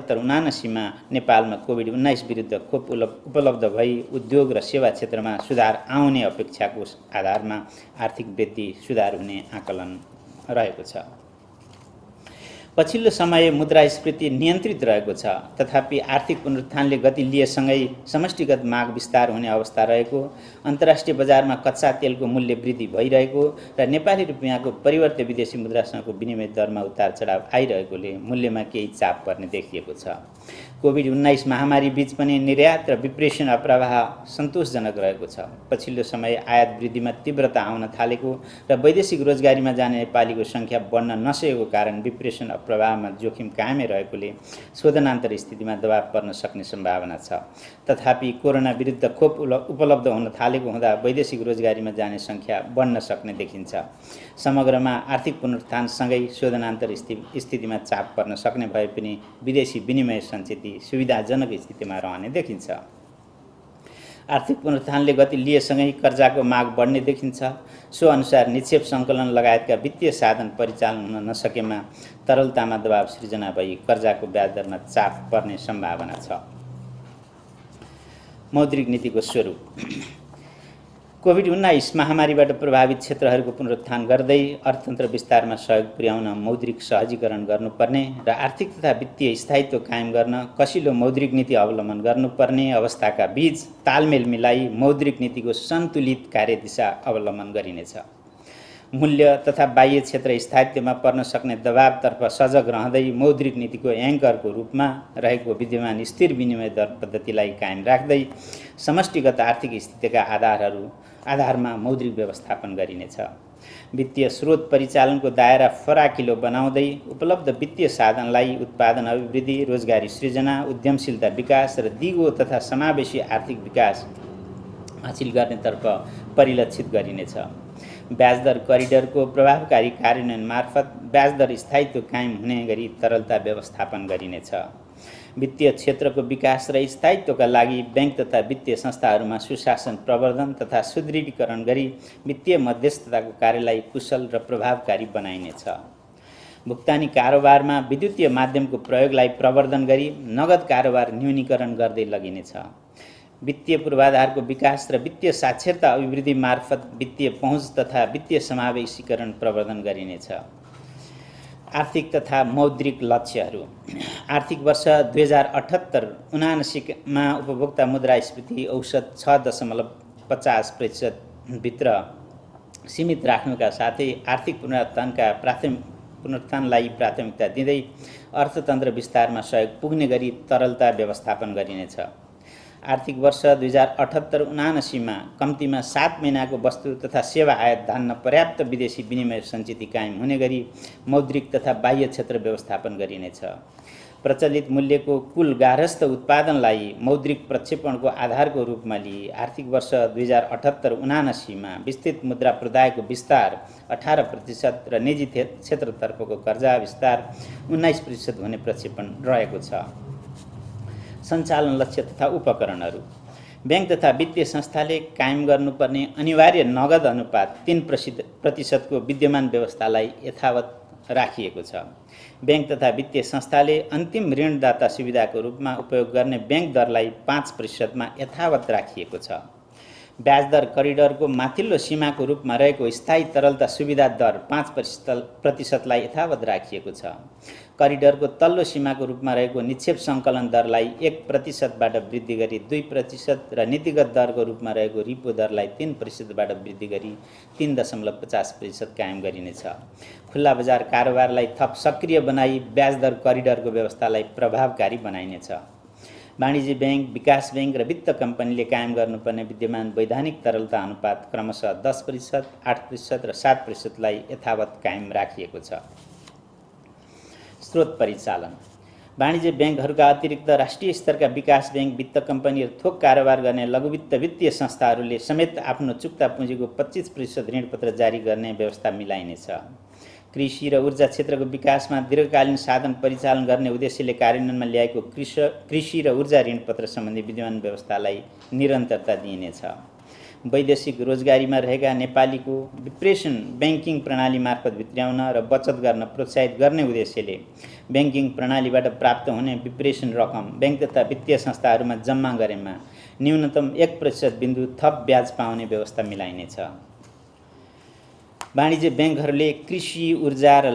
78-79 मा नेपालमा कोभिड-19 विरुद्ध खोप उपलब्ध भई उद्योग र सेवा क्षेत्रमा सुधार आउने अपेक्षाको आधारमा आर्थिक वृद्धि सुधार हुने आकलन रहेको छ। पछिल्लो समय मुद्रास्फीति नियन्त्रित रहेको छ, तथापि आर्थिक पुनरुत्थानले गति लिएसँगै समष्टिगत माग विस्तार हुने अवस्था रहेको, अन्तर्राष्ट्रिय बजारमा कच्चा तेलको मूल्य वृद्धि भइरहेको र नेपाली रुपियाँको परिवर्त्य विदेशी मुद्रासँगको विनिमय दरमा उतार चढाव आइरहेकोले मूल्यमा केही चाप पर्ने देखिएको छ। कोभिड-19 महामारी बीच पनि निर्यात र विप्रेषण अप्रवाह सन्तोषजनक रहेको छ। पछिल्लो समय आयात वृद्धिमा तीव्रता आउन थालेको र वैदेशिक रोजगारीमा जाने नेपालीको सङ्ख्या बढ्न नसकेको कारण विप्रेषण प्रभावमा जोखिम कायमै रहेकोले शोधनान्तर स्थितिमा दबाव पर्न सक्ने सम्भावना छ। तथापि कोरोना विरुद्ध खोप उपलब्ध हुन थालेको हुँदा वैदेशिक रोजगारीमा जाने सङ्ख्या बढ्न सक्ने देखिन्छ। समग्रमा आर्थिक पुनरुत्थानसँगै शोधनान्तर स्थितिमा चाप पर्न सक्ने भए पनि विदेशी विनिमय सञ्चित सुविधाजनक स्थितिमा रहने देखिन्छ। आर्थिक पुनरुत्थानले गति लिएसँगै कर्जाको माग बढ्ने देखिन्छ। सो अनुसार निक्षेप सङ्कलन लगायतका वित्तीय साधन परिचालन हुन नसकेमा तरलतामा दबाव सृजना भई कर्जाको ब्याज दरमा चाप पर्ने सम्भावना छ। मौद्रिक नीतिको स्वरूप कोभिड-19 महामारीबाट प्रभावित क्षेत्रहरूको पुनरुत्थान गर्दै अर्थतन्त्र विस्तारमा सहयोग पुर्याउन मौद्रिक सहजीकरण गर्नुपर्ने र आर्थिक तथा वित्तीय स्थायित्व कायम गर्न कसिलो मौद्रिक नीति अवलम्बन गर्नुपर्ने अवस्थाका बीच तालमेल मिलाई मौद्रिक नीतिको सन्तुलित कार्यदिशा अवलम्बन गरिनेछ। मूल्य तथा बाह्य क्षेत्र स्थायित्वमा पर्न सक्ने दबावतर्फ सजग रहँदै मौद्रिक नीतिको एङ्करको रूपमा रहेको विद्यमान स्थिर विनिमय दर पद्धतिलाई कायम राख्दै समष्टिगत आर्थिक स्थितिका आधारमा मौद्रिक व्यवस्थापन गरिनेछ। वित्तीय स्रोत परिचालनको दायरा फराकिलो बनाउँदै उपलब्ध वित्तीय साधनलाई उत्पादन अभिवृद्धि, रोजगारी सृजना, उद्यमशीलता विकास र दिगो तथा समावेशी आर्थिक विकास हासिल गर्नेतर्फ परिलक्षित गरिनेछ। ब्याजदर करिडरको प्रभावकारी कार्यान्वयन मार्फत ब्याजदर स्थायित्व कायम हुने गरी तरलता व्यवस्थापन गरिनेछ। वित्तीय क्षेत्रको विकास र स्थायित्वका लागि बैंक तथा वित्तीय संस्थाहरूमा सुशासन प्रवर्धन तथा सुदृढीकरण गरी वित्तीय मध्यस्थताको कार्यलाई कुशल र प्रभावकारी बनाइनेछ। भुक्तानी कारोबारमा विद्युतीय माध्यमको प्रयोगलाई प्रवर्धन गरी नगद कारोबार न्यूनीकरण गर्दै लगिनेछ। वित्तीय पूर्वाधारको विकास र वित्तीय साक्षरता अभिवृद्धि मार्फत वित्तीय पहुँच तथा वित्तीय समावेशीकरण प्रवर्धन गरिनेछ। आर्थिक तथा मौद्रिक लक्ष्यहरू आर्थिक वर्ष 2078-79 मा उपभोक्ता मुद्रास्फीति औसत 6.50% भित्र सीमित राख्नुका साथै आर्थिक पुनरुत्थानलाई प्राथमिकता दिँदै अर्थतन्त्र विस्तारमा सहयोग पुग्ने गरी तरलता व्यवस्थापन गरिनेछ। आर्थिक वर्ष 2078-79 मा कम्तीमा 7 महिनाको वस्तु तथा सेवा आयात धान्न पर्याप्त विदेशी विनिमय सञ्चिति कायम हुने गरी मौद्रिक तथा बाह्य क्षेत्र व्यवस्थापन गरिनेछ। प्रचलित मूल्यको कुल गार्हस्थ उत्पादनलाई मौद्रिक प्रक्षेपणको आधारको रूपमा लिई आर्थिक वर्ष 2078-79 मा विस्तृत मुद्रा प्रदायको विस्तार 18% र निजी क्षेत्रतर्फको कर्जा विस्तार 19% हुने प्रक्षेपण रहेको छ। सञ्चालन लक्ष्य तथा उपकरणहरू बैंक तथा वित्तीय संस्थाले कायम गर्नुपर्ने अनिवार्य नगद अनुपात 3% को विद्यमान व्यवस्थालाई यथावत राखिएको छ। बैंक तथा वित्तीय संस्थाले अन्तिम ऋणदाता सुविधाको रूपमा उपयोग गर्ने बैंक दरलाई 5% मा यथावत राखिएको छ। ब्याजदर करिडरको माथिल्लो सीमाको रूपमा रहेको स्थायी तरलता सुविधा दर 5% लाई यथावत राखिएको छ। करिडरको तल्लो सीमाको रूपमा रहेको निक्षेप सङ्कलन दरलाई 1% बाट वृद्धि गरी 2% र नीतिगत दरको रूपमा रहेको रिपो दरलाई 3% बाट वृद्धि गरी 3.50% कायम गरिनेछ। खुल्ला बजार कारोबारलाई थप सक्रिय बनाई ब्याजदर करिडरको व्यवस्थालाई प्रभावकारी बनाइनेछ। वाणिज्य बैंक, विकास बैंक र वित्त कम्पनीले कायम गर्नुपर्ने विद्यमान वैधानिक तरलता अनुपात क्रमशः 10%, 8% र 7% लाई यथावत कायम राखिएको छ। स्रोत परिचालन वाणिज्य बैंकहरूका अतिरिक्त राष्ट्रिय स्तरका विकास बैंक, वित्त कम्पनी र थोक कारोबार गर्ने लघुवित्त वित्तीय संस्थाहरूले समेत आफ्नो चुक्ता पुँजीको 25% ऋणपत्र जारी गर्ने व्यवस्था मिलाइनेछ। कृषि र ऊर्जा क्षेत्रको विकासमा दीर्घकालीन साधन परिचालन गर्ने उद्देश्यले कार्यान्वयनमा ल्याएको कृषि र ऊर्जा ऋणपत्र सम्बन्धी विद्यमान व्यवस्थालाई निरन्तरता दिइनेछ। वैदेशिक रोजगारीमा रहेका नेपालीको विप्रेसन ब्याङ्किङ प्रणाली मार्फत भित्र्याउन र बचत गर्न प्रोत्साहित गर्ने उद्देश्यले ब्याङ्किङ प्रणालीबाट प्राप्त हुने विप्रेसन रकम ब्याङ्क तथा वित्तीय संस्थाहरूमा जम्मा गरेमा न्यूनतम 1% बिन्दु थप ब्याज पाउने व्यवस्था मिलाइनेछ। वाणिज्य ब्याङ्कहरूले कृषि, ऊर्जा र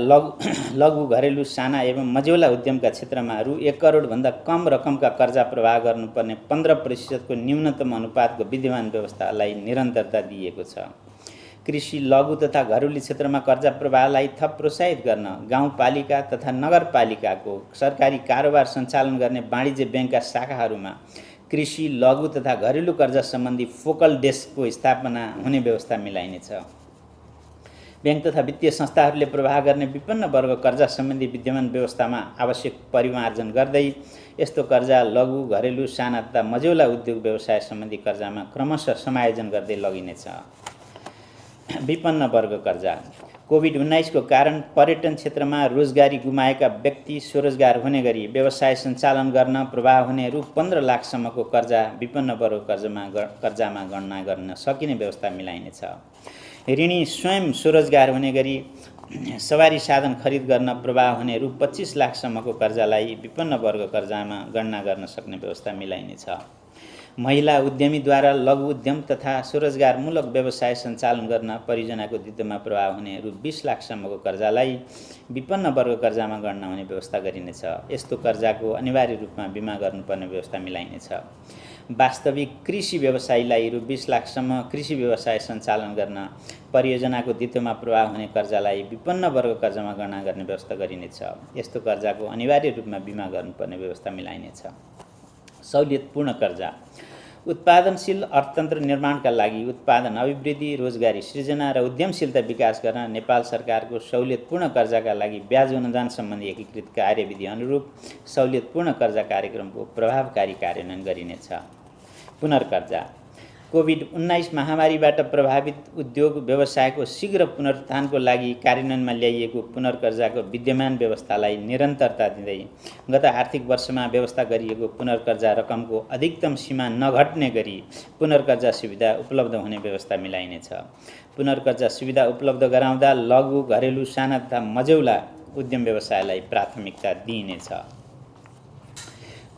लघु घरेलु साना एवं मझौला उद्यमका क्षेत्रमा रु 1 करोडभन्दा कम रकमका कर्जा प्रवाह गर्नुपर्ने 15% को न्यूनतम अनुपातको विद्यमान व्यवस्थालाई निरन्तरता दिएको छ। कृषि, लघु तथा घरेलु क्षेत्रमा कर्जा प्रवाहलाई थप प्रोत्साहित गर्न गाउँपालिका तथा नगरपालिकाको सरकारी कारोबार सञ्चालन गर्ने वाणिज्य ब्याङ्कका शाखाहरूमा कृषि, लघु तथा घरेलु कर्जा सम्बन्धी फोकल डेस्कको स्थापना हुने व्यवस्था मिलाइनेछ। ब्याङ्क तथा वित्तीय संस्थाहरूले प्रवाह गर्ने विभिन्न वर्ग कर्जा सम्बन्धी विद्यमान व्यवस्थामा आवश्यक परिमार्जन गर्दै यस्तो कर्जा लघु, घरेलु, साना तथा मझौला उद्योग व्यवसाय सम्बन्धी कर्जामा क्रमशः समायोजन गर्दै लगिनेछ। विपन्न वर्ग कर्जा। कोभिड-19 को कारण पर्यटन क्षेत्रमा रोजगारी गुमाएका व्यक्ति स्वरोजगार हुने गरी व्यवसाय सञ्चालन गर्न प्रवाह हुने रु 15 लाखसम्मको कर्जा विपन्न वर्ग कर्जामा गणना गर्न सकिने व्यवस्था मिलाइनेछ। ऋणी स्वयं स्वरोजगार हुने गरी सवारी साधन खरिद गर्न प्रवाह हुने रु 25 लाखसम्मको कर्जालाई विपन्न वर्ग कर्जामा गणना गर्न सक्ने व्यवस्था मिलाइनेछ। महिला उद्यमीद्वारा लघु उद्यम तथा स्वरोजगारमूलक व्यवसाय सञ्चालन गर्न परियोजनाको दित्तमा प्रवाह हुने रु 20 लाखसम्मको कर्जालाई विपन्न वर्ग कर्जामा गणना हुने व्यवस्था गरिनेछ। यस्तो कर्जाको अनिवार्य रूपमा बिमा गर्नुपर्ने व्यवस्था मिलाइनेछ। वास्तविक कृषि व्यवसायीलाई रु 20 लाखसम्म कृषि व्यवसाय सञ्चालन गर्न परियोजनाको दित्तमा प्रवाह हुने कर्जालाई विपन्न वर्ग कर्जामा गणना गर्ने व्यवस्था गरिनेछ। यस्तो कर्जाको अनिवार्य रूपमा बिमा गर्नुपर्ने व्यवस्था मिलाइनेछ। सहुलियतपूर्ण कर्जा। उत्पादनशील अर्थतन्त्र निर्माणका लागि उत्पादन अभिवृद्धि, रोजगारी सृजना र उद्यमशीलता विकास गर्न नेपाल सरकारको सहुलियतपूर्ण कर्जाका लागि ब्याज अनुदान सम्बन्धी एकीकृत कार्यविधि अनुरूप सहुलियतपूर्ण कर्जा कार्यक्रमको प्रभावकारी कार्यान्वयन गरिनेछ। पुनर्कर्जा। कोभिड-19 महामारीबाट प्रभावित उद्योग व्यवसायको शीघ्र पुनरुत्थानको लागि कार्यान्वयनमा ल्याइएको पुनर्कर्जाको विद्यमान व्यवस्थालाई निरन्तरता दिँदै गत आर्थिक वर्षमा व्यवस्था गरिएको पुनर्कर्जा रकमको अधिकतम सीमा नघट्ने गरी पुनर्कर्जा सुविधा उपलब्ध हुने व्यवस्था मिलाइनेछ। पुनर्कर्जा सुविधा उपलब्ध गराउँदा लघु, घरेलु, साना तथा मझौला उद्यम व्यवसायलाई प्राथमिकता दिइनेछ।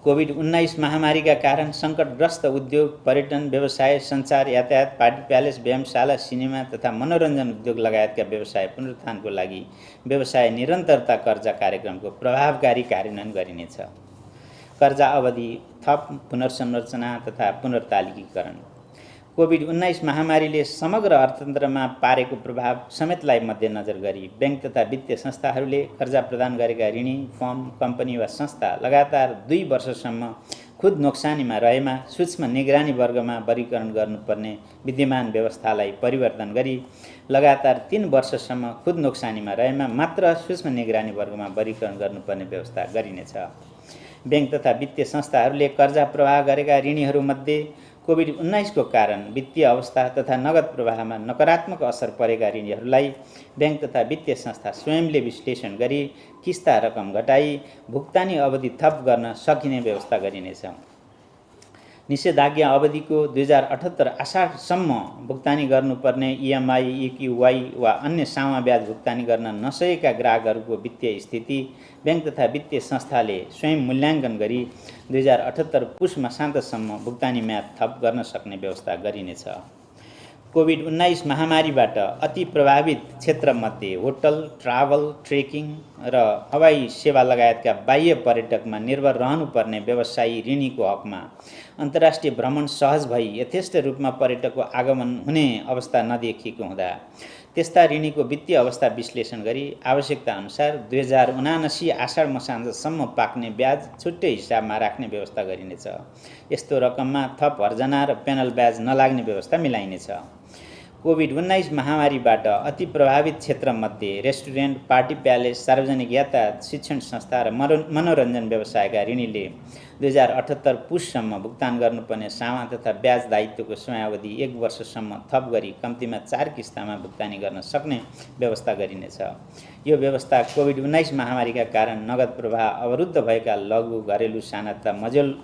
कोभिड-19 महामारीका कारण सङ्कटग्रस्त उद्योग, पर्यटन व्यवसाय, सञ्चार, यातायात, पार्टी प्यालेस, व्यायामशाला, सिनेमा तथा मनोरञ्जन उद्योग लगायतका व्यवसाय पुनरुत्थानको लागि व्यवसाय निरन्तरता कर्जा कार्यक्रमको प्रभावकारी कार्यान्वयन गरिनेछ। कर्जा अवधि थप पुनर्संरचना तथा पुनर्तालिकीकरण। कोभिड-19 महामारीले समग्र अर्थतन्त्रमा पारेको प्रभाव समेतलाई मध्यनजर गरी ब्याङ्क तथा वित्तीय संस्थाहरूले कर्जा प्रदान गरेका ऋणी, फर्म, कम्पनी वा संस्था लगातार 2 वर्षसम्म खुद नोक्सानीमा रहेमा सूक्ष्म निगरानी वर्गमा वर्गीकरण गर्नुपर्ने विद्यमान व्यवस्थालाई परिवर्तन गरी लगातार 3 वर्षसम्म खुद नोक्सानीमा रहेमा मात्र सूक्ष्म निगरानी वर्गमा वर्गीकरण गर्नुपर्ने व्यवस्था गरिनेछ। ब्याङ्क तथा वित्तीय संस्थाहरूले कर्जा प्रवाह गरेका ऋणीहरूमध्ये कोभिड-19 को कारण वित्तीय अवस्था तथा नगद प्रवाहमा नकारात्मक असर परेका ऋणीहरूलाई ब्याङ्क तथा वित्तीय संस्था स्वयंले विश्लेषण गरी किस्ता रकम घटाई भुक्तानी अवधि थप गर्न सकिने व्यवस्था गरिनेछ। निषेधाज्ञा अवधिको 2078 आषाढसम्म भुक्तानी गर्नुपर्ने इएमआई, इक्युवाई वा अन्य सामा ब्याज भुक्तानी गर्न नसकेका ग्राहकहरूको वित्तीय स्थिति ब्याङ्क तथा वित्तीय संस्थाले स्वयं मूल्याङ्कन गरी 2078 पुष मसान्तसम्म भुक्तानी म्याद थप गर्न सक्ने व्यवस्था गरिनेछ। कोभिड-19 महामारीबाट अति प्रभावित क्षेत्रमध्ये होटल, ट्राभल, ट्रेकिङ र हवाई सेवा लगायतका बाह्य पर्यटकमा निर्भर रहनुपर्ने व्यवसायी ऋणीको हकमा अन्तर्राष्ट्रिय भ्रमण सहज भई यथेष्ट रूपमा पर्यटकको आगमन हुने अवस्था नदेखिएको हुँदा त्यस्ता ऋणीको वित्तीय अवस्था विश्लेषण गरी आवश्यकता अनुसार 2079 आषाढ मसान्तसम्म पाक्ने ब्याज छुट्टै हिसाबमा राख्ने व्यवस्था गरिनेछ। यस्तो रकममा थप हर्जना र पेनल ब्याज नलाग्ने व्यवस्था मिलाइनेछ। कोभिड-19 महामारीबाट अति प्रभावित क्षेत्रमध्ये रेस्टुरेन्ट, पार्टी प्यालेस, सार्वजनिक यातायात, शिक्षण संस्था र मनोरञ्जन व्यवसायका ऋणीले 2078 पुससम्म भुक्तान गर्नुपर्ने सामा तथा ब्याज दायित्वको समयावधि 1 वर्षसम्म थप गरी कम्तीमा 4 किस्तामा भुक्तानी गर्न सक्ने व्यवस्था गरिनेछ। यो व्यवस्था कोभिड-19 महामारीका कारण नगद प्रवाह अवरुद्ध भएका लघु, घरेलु, साना तथा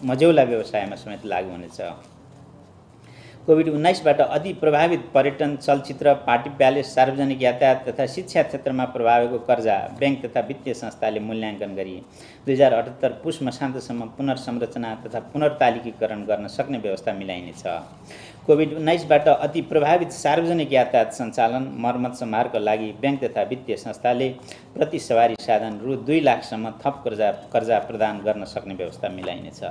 मझौला व्यवसायमा समेत लागू हुनेछ। कोभिड-19बाट अति प्रभावित पर्यटन, चलचित्र, पार्टी प्यालेस, सार्वजनिक यातायात तथा शिक्षा क्षेत्रमा प्रभावको कर्जा बैंक तथा वित्तीय संस्थाले मूल्याङ्कन गरी 2078 पुष मसान्तसम्म पुनर्संरचना तथा पुनर्तालिकीकरण गर्न सक्ने व्यवस्था मिलाइनेछ। कोभिड-19बाट अति प्रभावित सार्वजनिक यातायात सञ्चालन, मर्मत सम्हारका लागि बैंक तथा वित्तीय संस्थाले प्रति सवारी साधन रु 2 लाखसम्म थप कर्जा प्रदान गर्न सक्ने व्यवस्था मिलाइनेछ।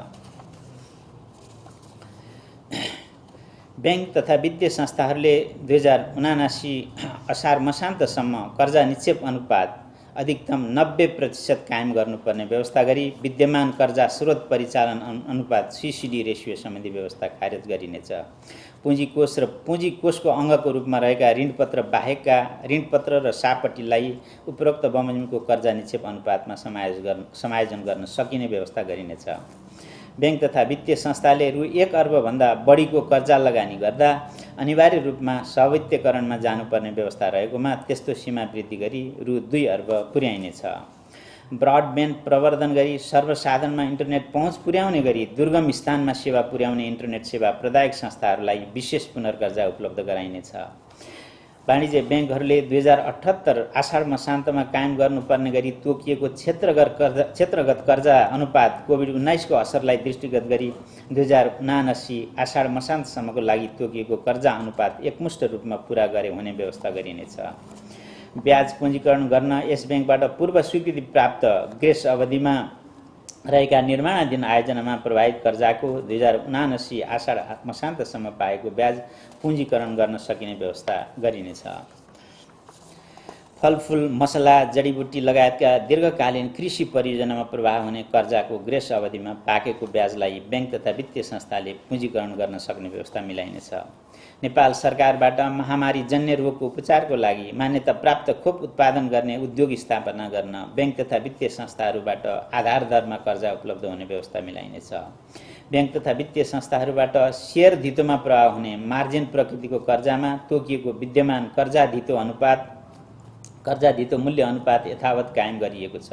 बैंक तथा वित्तीय संस्थाहरूले 2079 असार मसान्तसम्म कर्जा निक्षेप अनुपात अधिकतम 90% कायम गर्नुपर्ने व्यवस्था गरी विद्यमान कर्जा स्रोत परिचालन अनुपात CCD रेसियो सम्बन्धी व्यवस्था खारेज गरिनेछ। पुँजी कोष र पुँजी कोषको अङ्गको रूपमा रहेका ऋणपत्र बाहेकका ऋणपत्र र सापट्टिलाई उपरोक्त बमोजिमको कर्जा निक्षेप अनुपातमा समायोजन गर्न सकिने व्यवस्था गरिनेछ। बैंक तथा वित्तीय संस्थाले रु 1 अर्बभन्दा बढीको कर्जा लगानी गर्दा अनिवार्य रूपमा स्वायत्तीकरणमा जानुपर्ने व्यवस्था रहेकोमा त्यस्तो सीमा वृद्धि गरी रु 2 अर्ब पुर्याइनेछ। ब्रडब्यान्ड प्रवर्धन गरी सर्वसाधारणमा इन्टरनेट पहुँच पुर्याउने गरी दुर्गम स्थानमा सेवा पुर्याउने इन्टरनेट सेवा प्रदायक संस्थाहरूलाई विशेष पुनर्कर्जा उपलब्ध गराइनेछ। वाणिज्य ब्याङ्कहरूले 2078 आषाढ मसान्तमा कायम गर्नुपर्ने गरी तोकिएको क्षेत्रगत कर्जा अनुपात कोभिड-19 को असरलाई दृष्टिगत गरी 2079 आषाढ मसान्तसम्मको लागि तोकिएको कर्जा अनुपात एकमुष्ट रूपमा पूरा गरे हुने व्यवस्था गरिनेछ। ब्याज पूँजीकरण गर्न यस ब्याङ्कबाट पूर्व स्वीकृति प्राप्त ग्रेस अवधिमा रहेका निर्माणाधीन आयोजनामा प्रभावित कर्जाको 2079 आषाढ मसान्तसम्म पाएको ब्याज पूँजीकरण गर्न सकिने व्यवस्था गरिनेछ। फलफुल, मसला, जडीबुटी लगायतका दीर्घकालीन कृषि परियोजनामा प्रवाह हुने कर्जाको ग्रेस अवधिमा पाकेको ब्याजलाई बैंक तथा वित्तीय संस्थाले पूँजीकरण गर्न सक्ने व्यवस्था मिलाइनेछ। नेपाल सरकारबाट महामारी जन्य रोगको उपचारको लागि मान्यता प्राप्त खोप उत्पादन गर्ने उद्योग स्थापना गर्न बैंक तथा वित्तीय संस्थाहरूबाट आधार दरमा कर्जा उपलब्ध हुने व्यवस्था मिलाइनेछ। बैंक तथा वित्तीय संस्थाहरूबाट शेयर धितोमा प्रवाह हुने मार्जिन प्रकृतिको कर्जामा तोकिएको विद्यमान कर्जा धितो मूल्य अनुपात यथावत कायम गरिएको छ।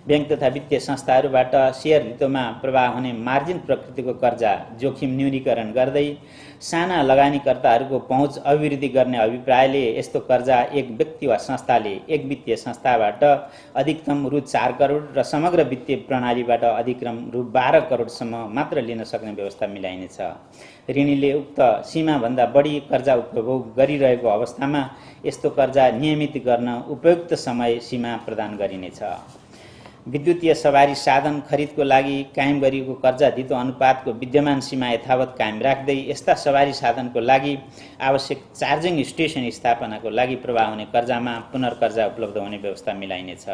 बैंक तथा वित्तीय संस्थाहरूबाट शेयर धितोमा प्रवाह हुने मार्जिन प्रकृतिको कर्जा जोखिम न्यूनीकरण गर्दै साना लगानीकर्ताहरूको पहुँच अभिवृद्धि गर्ने अभिप्रायले यस्तो कर्जा एक व्यक्ति वा संस्थाले एक वित्तीय संस्थाबाट अधिकतम रु 4 करोड र समग्र वित्तीय प्रणालीबाट अधिकतम रु 12 करोडसम्म मात्र लिन सक्ने व्यवस्था मिलाइनेछ। ऋणीले उक्त सीमाभन्दा बढी कर्जा उपभोग गरिरहेको अवस्थामा यस्तो कर्जा नियमित गर्न उपयुक्त समय सीमा प्रदान गरिनेछ। विद्युतीय सवारी साधन खरिदको लागि कायम गरिएको कर्जा धितो अनुपातको विद्यमान सीमा यथावत कायम राख्दै यस्ता सवारी साधनको लागि आवश्यक चार्जिङ स्टेसन स्थापनाको लागि प्रवाह हुने कर्जामा पुनर्कर्जा उपलब्ध हुने व्यवस्था मिलाइनेछ।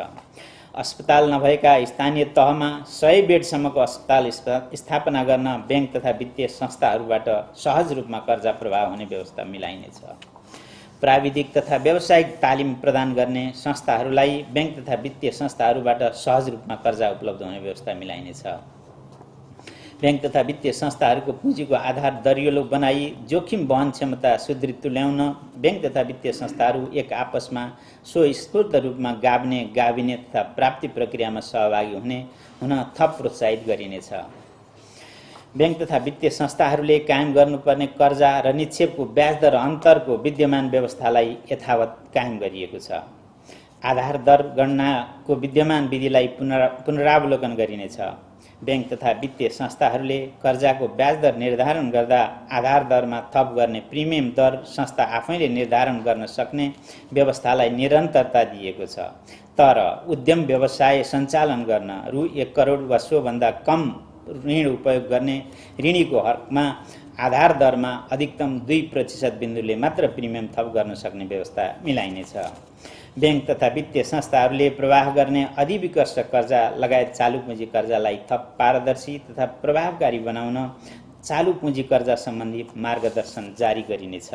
अस्पताल नभएका स्थानीय तहमा 100 बेडसम्मको अस्पताल स्थापना गर्न बैंक तथा वित्तीय संस्थाहरूबाट सहज रूपमा कर्जा प्रवाह हुने व्यवस्था मिलाइनेछ। प्राविधिक तथा व्यावसायिक तालिम प्रदान गर्ने संस्थाहरूलाई बैंक तथा वित्तीय संस्थाहरूबाट सहज रूपमा कर्जा उपलब्ध हुने व्यवस्था मिलाइनेछ। बैंक तथा वित्तीय संस्थाहरूको पुँजीको आधार दरिलो बनाई जोखिम वहन क्षमता सुदृढ तुल्याउन बैंक तथा वित्तीय संस्थाहरू एक आपसमा स्वस्फूर्त रूपमा गाभिने तथा प्राप्ति प्रक्रियामा सहभागी हुन थप प्रोत्साहित गरिनेछ। बैंक तथा वित्तीय संस्थाहरूले कायम गर्नुपर्ने कर्जा र निक्षेपको ब्याज दर अन्तरको विद्यमान व्यवस्थालाई यथावत कायम गरिएको छ। आधार दर गणनाको विद्यमान विधिलाई पुनरावलोकन गरिनेछ। बैंक तथा वित्तीय संस्थाहरूले कर्जाको ब्याज दर निर्धारण गर्दा आधार दरमा थप गर्ने प्रिमियम दर संस्था आफैले निर्धारण गर्न सक्ने व्यवस्थालाई निरन्तरता दिएको छ। तर उद्यम व्यवसाय सञ्चालन गर्न रु 1 करोड वा सोभन्दा कम ऋण उपयोग गर्ने ऋणीको हकमा आधार दरमा अधिकतम 2% बिन्दुले मात्र प्रिमियम थप गर्न सक्ने व्यवस्था मिलाइनेछ। बैंक तथा वित्तीय संस्थाहरूले प्रवाह गर्ने अधिविकर्ष कर्जा लगायत चालु पुँजी कर्जालाई थप पारदर्शी तथा प्रभावकारी बनाउन चालु पुँजी कर्जा सम्बन्धी मार्गदर्शन जारी गरिनेछ।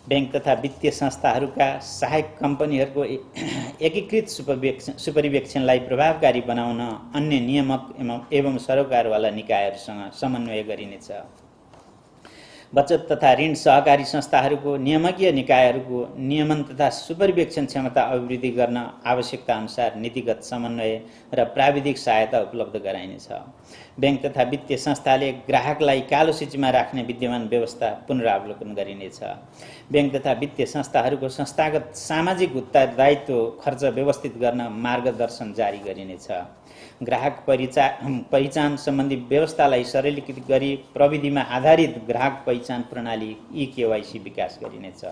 बैंक तथा वित्तीय संस्थाहरूका सहायक कम्पनीहरूको एकीकृत सुपरिवेक्षणलाई प्रभावकारी बनाउन अन्य नियामक एवं सरोकारवाला निकायहरूसँग समन्वय गरिनेछ। बचत तथा ऋण सहकारी संस्थाहरूको नियामकीय निकायहरूको नियमन तथा सुपरिवेक्षण क्षमता अभिवृद्धि गर्न आवश्यकता अनुसार नीतिगत समन्वय र प्राविधिक सहायता उपलब्ध गराइनेछ। बैंक तथा वित्तीय संस्थाले ग्राहकलाई कालो सूचीमा राख्ने विद्यमान व्यवस्था पुनरावलोकन गरिनेछ। बैंक तथा वित्तीय संस्थाहरूको संस्थागत सामाजिक उत्तरदायित्व खर्च व्यवस्थित गर्न मार्गदर्शन जारी गरिनेछ। ग्राहक पहिचान सम्बन्धी व्यवस्थालाई सरलीकृत गरी प्रविधिमा आधारित ग्राहक पहिचान प्रणाली ई-केवाइसी विकास गरिनेछ।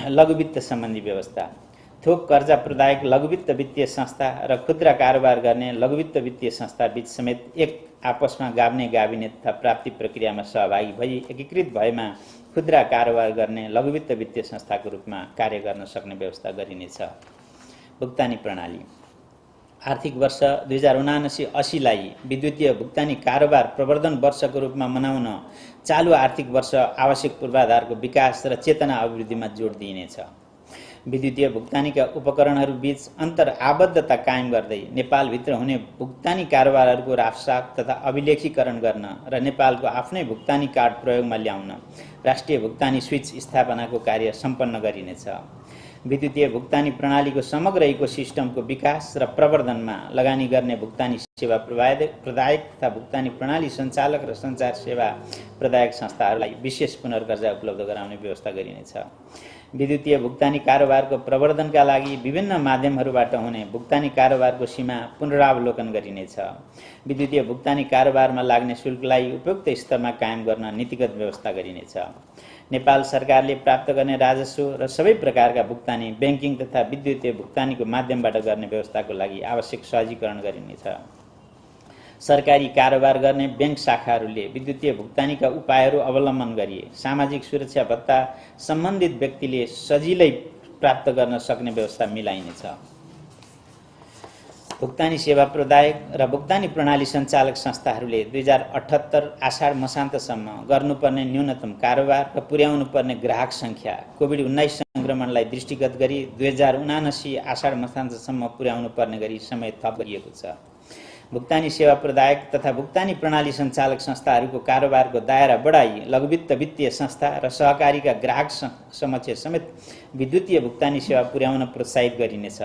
लघुवित्त सम्बन्धी व्यवस्था थोक कर्जा प्रदायक लघुवित्त वित्तीय संस्था र खुद्रा कारोबार गर्ने लघुवित्त वित्तीय संस्था बीच समेत एक आपसमा गाभ्ने गाभिने तथा प्राप्ति प्रक्रियामा सहभागी भई एकीकृत भएमा खुद्रा कारोबार गर्ने लघुवित्त वित्तीय संस्थाको रूपमा कार्य गर्न सक्ने व्यवस्था गरिनेछ। भुक्तानी प्रणाली आर्थिक वर्ष 2079-80 लाई विद्युतीय भुक्तानी कारोबार प्रवर्धन वर्षको रूपमा मनाउन चालु आर्थिक वर्ष आवश्यक पूर्वाधारको विकास र चेतना अभिवृद्धिमा जोड दिइनेछ। विद्युतीय भुक्तानीका उपकरणहरू बीच अन्तर आबद्धता कायम गर्दै नेपालभित्र हुने भुक्तानी कारोबारहरूको राफसाफ तथा अभिलेखीकरण गर्न र नेपालको आफ्नै भुक्तानी कार्ड प्रयोगमा ल्याउन राष्ट्रिय भुक्तानी स्विच स्थापनाको कार्य सम्पन्न गरिनेछ। विद्युतीय भुक्तानी प्रणालीको समग्र इकोसिस्टमको विकास र प्रवर्धनमा लगानी गर्ने भुक्तानी सेवा प्रदायक तथा भुक्तानी प्रणाली सञ्चालक र सञ्चार सेवा प्रदायक संस्थाहरूलाई विशेष पुनर्कर्जा उपलब्ध गराउने व्यवस्था गरिनेछ। विद्युतीय भुक्तानी कारोबारको प्रवर्धनका लागि विभिन्न माध्यमहरूबाट हुने भुक्तानी कारोबारको सीमा पुनरावलोकन गरिनेछ। विद्युतीय भुक्तानी कारोबारमा लाग्ने शुल्कलाई उपयुक्त स्तरमा कायम गर्न नीतिगत व्यवस्था गरिनेछ। नेपाल सरकारले प्राप्त गर्ने राजस्व र सबै प्रकारका भुक्तानी बैंकिङ तथा विद्युतीय भुक्तानीको माध्यमबाट गर्ने व्यवस्थाको लागि आवश्यक सहजीकरण गरिनेछ। सरकारी कारोबार गर्ने बैंक शाखाहरूले विद्युतीय भुक्तानीका उपायहरू अवलम्बन गरी सामाजिक सुरक्षा भत्ता सम्बन्धित व्यक्तिले सजिलै प्राप्त गर्न सक्ने व्यवस्था मिलाइनेछ। भुक्तानी सेवा प्रदायक र भुक्तानी प्रणाली सञ्चालक संस्थाहरूले 2078 आषाढ मसान्तसम्म गर्नुपर्ने न्यूनतम कारोबार र पुर्याउनुपर्ने ग्राहक सङ्ख्या कोभिड-19 सङ्क्रमणलाई दृष्टिगत गरी 2079 आषाढ मसान्तसम्म पुर्याउनुपर्ने गरी समय थप गरिएको छ। भुक्तानी सेवा प्रदायक तथा भुक्तानी प्रणाली सञ्चालक संस्थाहरूको कारोबारको दायरा बढाई लघुवित्त वित्तीय संस्था र सहकारीका ग्राहक समक्ष समेत विद्युतीय भुक्तानी सेवा पुर्याउन प्रोत्साहित गरिनेछ।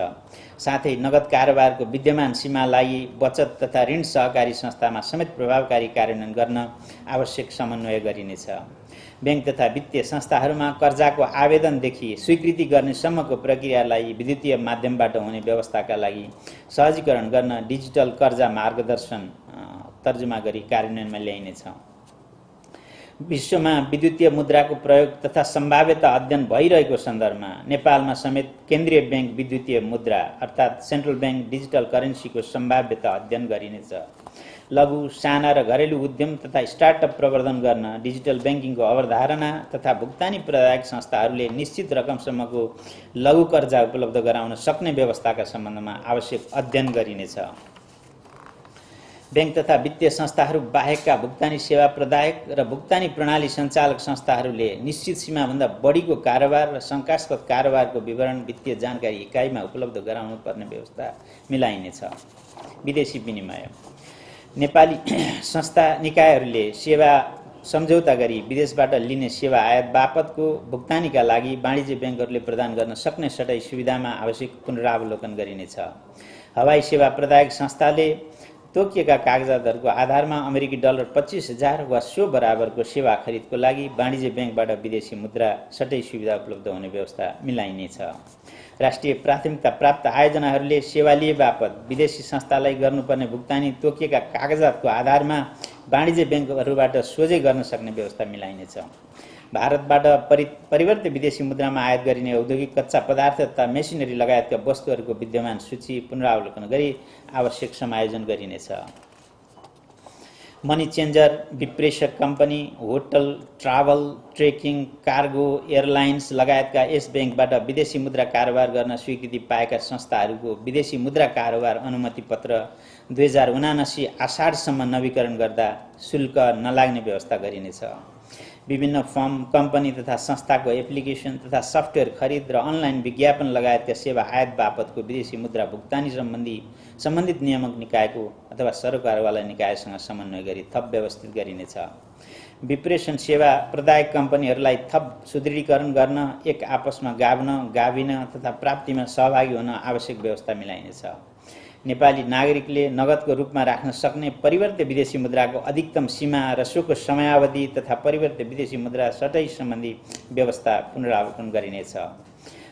साथै नगद कारोबारको विद्यमान सीमालाई बचत तथा ऋण सहकारी संस्थामा समेत प्रभावकारी कार्यान्वयन गर्न आवश्यक समन्वय गरिनेछ। बैंक तथा वित्तीय संस्थाहरूमा कर्जाको आवेदनदेखि स्वीकृति गर्नेसम्मको प्रक्रियालाई विद्युतीय माध्यमबाट हुने व्यवस्थाका लागि सहजीकरण गर्न डिजिटल कर्जा मार्गदर्शन तर्जुमा गरी कार्यान्वयनमा ल्याइनेछ। विश्वमा विद्युतीय मुद्राको प्रयोग तथा सम्भाव्यता अध्ययन भइरहेको सन्दर्भमा नेपालमा समेत केन्द्रीय बैंक विद्युतीय मुद्रा अर्थात् सेन्ट्रल बैंक डिजिटल करेन्सीको सम्भाव्यता अध्ययन गरिनेछ। लघु, साना र घरेलु उद्यम तथा स्टार्टअप प्रवर्धन गर्न डिजिटल बैंकिङको अवधारणा तथा भुक्तानी प्रदायक संस्थाहरूले निश्चित रकमसम्मको लघु कर्जा उपलब्ध गराउन सक्ने व्यवस्थाका सम्बन्धमा आवश्यक अध्ययन गरिनेछ। बैंक तथा वित्तीय संस्थाहरू बाहेकका भुक्तानी सेवा प्रदायक र भुक्तानी प्रणाली सञ्चालक संस्थाहरूले निश्चित सीमाभन्दा बढीको कारोबार र शङ्कास्पद कारोबारको विवरण वित्तीय जानकारी इकाइमा उपलब्ध गराउनु पर्ने व्यवस्था मिलाइनेछ। विदेशी विनिमय नेपाली संस्था निकायहरूले सेवा सम्झौता गरी विदेशबाट लिने सेवा आयात बापतको भुक्तानीका लागि वाणिज्य बैंकहरूले प्रदान गर्न सक्ने सटै सुविधामा आवश्यक पुनरावलोकन गरिनेछ। हवाई सेवा प्रदायक संस्थाले तोकिएका कागजातहरूको आधारमा अमेरिकी डलर 25,000 वा सो बराबरको सेवा खरिदको लागि वाणिज्य बैंकबाट विदेशी मुद्रा सटै सुविधा उपलब्ध हुने व्यवस्था मिलाइनेछ। राष्ट्रिय प्राथमिकता प्राप्त आयोजनाहरूले सेवा लिए बापत विदेशी संस्थालाई गर्नुपर्ने भुक्तानी तोकिएका कागजातको आधारमा वाणिज्य बैंकहरूबाट सोझै गर्न सक्ने व्यवस्था मिलाइनेछ। भारतबाट परिवर्तित विदेशी मुद्रामा आयात गरिने औद्योगिक कच्चा पदार्थ तथा मेसिनरी लगायतका वस्तुहरूको विद्यमान सूची पुनरावलोकन गरी आवश्यक समायोजन गरिनेछ। मनी चेन्जर, विप्रेषक company, hotel, travel, trekking, cargo, airlines लगायतका यस बैंकबाट विदेशी मुद्रा कारोबार गर्न स्वीकृति पाएका संस्थाहरूको विदेशी मुद्रा कारोबार अनुमति पत्र 2079 आषाढसम्म नवीकरण गर्दा शुल्क नलाग्ने व्यवस्था गरिनेछ। विभिन्न फर्म, कम्पनी तथा संस्थाको एप्लिकेसन तथा सफ्टवेयर खरिद र अनलाइन विज्ञापन लगायतका सेवा आयात बापतको विदेशी मुद्रा भुक्तानी सम्बन्धित नियामक निकायको अथवा सरकारवाला निकायसँग समन्वय गरी थप व्यवस्थित गरिनेछ। विप्रेषण सेवा प्रदायक कम्पनीहरूलाई थप सुदृढीकरण गर्न, एक आपसमा गाभिन तथा प्राप्तिमा सहभागी हुन आवश्यक व्यवस्था मिलाइनेछ। नेपाली नागरिकले नगदको रूपमा राख्न सक्ने परिवर्त्य विदेशी मुद्राको अधिकतम सीमा र सोको समयावधि तथा परिवर्त्य विदेशी मुद्रा सटै सम्बन्धी व्यवस्था पुनरावलोकन गरिनेछ।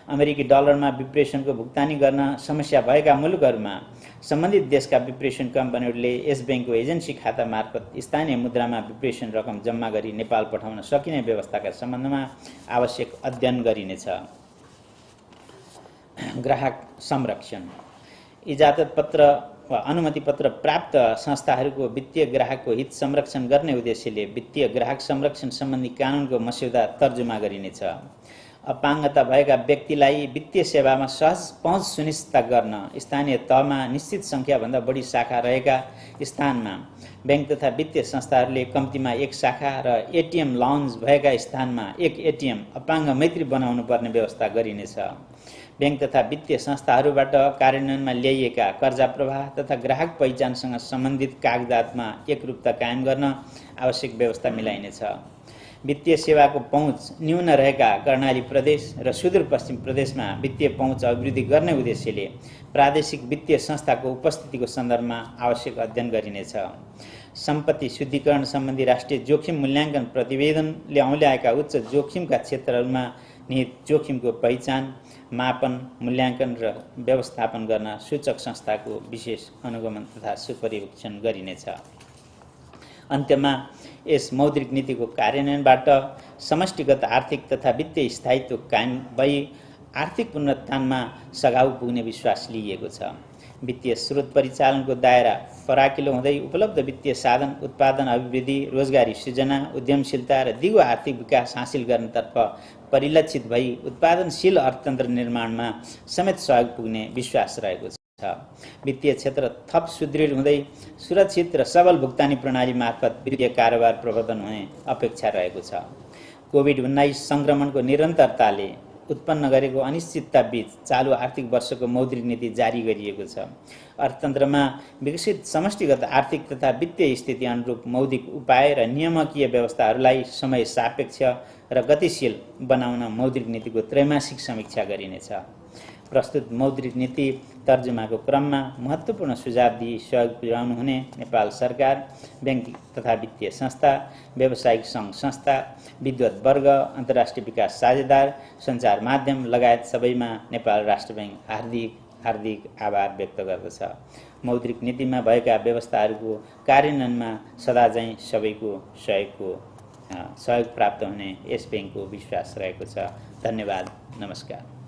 अमेरिकी डलरमा विप्रेषणको भुक्तानी गर्न समस्या भएका मुलुकहरूमा सम्बन्धित देशका विप्रेषण कम्पनीहरूले यस बैंकको एजेन्सी खाता मार्फत स्थानीय मुद्रामा विप्रेषण रकम जम्मा गरी नेपाल पठाउन सकिने व्यवस्थाका सम्बन्धमा आवश्यक अध्ययन गरिनेछ। ग्राहक संरक्षण इजाजत पत्र वा अनुमति पत्र प्राप्त संस्थाहरूको वित्तीय ग्राहकको हित संरक्षण गर्ने उद्देश्यले वित्तीय ग्राहक संरक्षण सम्बन्धी कानुनको मस्यौदा तर्जुमा गरिनेछ। अपाङ्गता भएका व्यक्तिलाई वित्तीय सेवामा सहज पहुँच सुनिश्चित गर्न स्थानीय तहमा निश्चित सङ्ख्याभन्दा बढी शाखा रहेका स्थानमा बैंक तथा वित्तीय संस्थाहरूले कम्तीमा एक शाखा र एटीएम लाउन्ज भएका स्थानमा एक एटीएम अपाङ्ग मैत्री बनाउनु पर्ने व्यवस्था गरिनेछ। बैंक तथा वित्तीय संस्थाहरूबाट कार्यान्वयनमा ल्याइएका कर्जा प्रवाह तथा ग्राहक पहिचानसँग सम्बन्धित कागजातमा एकरूपता कायम गर्न आवश्यक व्यवस्था मिलाइनेछ। वित्तीय सेवाको पहुँच न्यून रहेका कर्णाली प्रदेश र सुदूरपश्चिम प्रदेशमा वित्तीय पहुँच अभिवृद्धि गर्ने उद्देश्यले प्रादेशिक वित्तीय संस्थाको उपस्थितिको सन्दर्भमा आवश्यक अध्ययन गरिनेछ। सम्पत्ति शुद्धिकरण सम्बन्धी राष्ट्रिय जोखिम मूल्याङ्कन प्रतिवेदनले औल्याएका उच्च जोखिमका क्षेत्रहरूमा निहित जोखिमको पहिचान, मापन, मूल्याङ्कन र व्यवस्थापन गर्न सूचक संस्थाको विशेष अनुगमन तथा सुपरिवेक्षण गरिनेछ। अन्त्यमा यस मौद्रिक नीतिको कार्यान्वयनबाट समष्टिगत आर्थिक तथा वित्तीय स्थायित्व कायम भई आर्थिक पुनरुत्थानमा सघाउ पुग्ने विश्वास लिइएको छ। वित्तीय स्रोत परिचालनको दायरा फराकिलो हुँदै उपलब्ध वित्तीय साधन, उत्पादन अभिवृद्धि, रोजगारी सृजना, उद्यमशीलता र दिगो आर्थिक विकास हासिल गर्नतर्फ परिलक्षित भई उत्पादनशील अर्थतन्त्र निर्माणमा समेत सहयोग पुग्ने विश्वास रहेको छ। वित्तीय क्षेत्र थप सुदृढ हुँदै सुरक्षित र सबल भुक्तानी प्रणाली मार्फत वित्तीय कारोबार प्रवर्धन हुने अपेक्षा रहेको छ। कोभिड-19 संक्रमणको निरन्तरताले उत्पन्न गरेको अनिश्चितता बीच चालु आर्थिक वर्षको मौद्रिक नीति जारी गरिएको छ। अर्थतन्त्रमा विकसित समष्टिगत आर्थिक तथा वित्तीय स्थिति अनुरूप मौद्रिक उपाय र नियामकीय व्यवस्थाहरूलाई समय सापेक्ष र गतिशील बनाउन मौद्रिक नीतिको त्रैमासिक समीक्षा गरिनेछ। प्रस्तुत मौद्रिक नीति तर्जुमाको क्रममा महत्त्वपूर्ण सुझाव दिई सहयोग पुर्याउनु हुने नेपाल सरकार, बैंक तथा वित्तीय संस्था, व्यावसायिक सङ्घ संस्था, विद्वत वर्ग, अन्तर्राष्ट्रिय विकास साझेदार, सञ्चार माध्यम लगायत सबैमा नेपाल राष्ट्र बैंक हार्दिक आभार व्यक्त गर्दछ। मौद्रिक नीतिमा भएका व्यवस्थाहरूको कार्यान्वयनमा सदाझैँ सबैको सहयोग प्राप्त हुने यस बैंकको विश्वास रहेको छ। धन्यवाद। नमस्कार।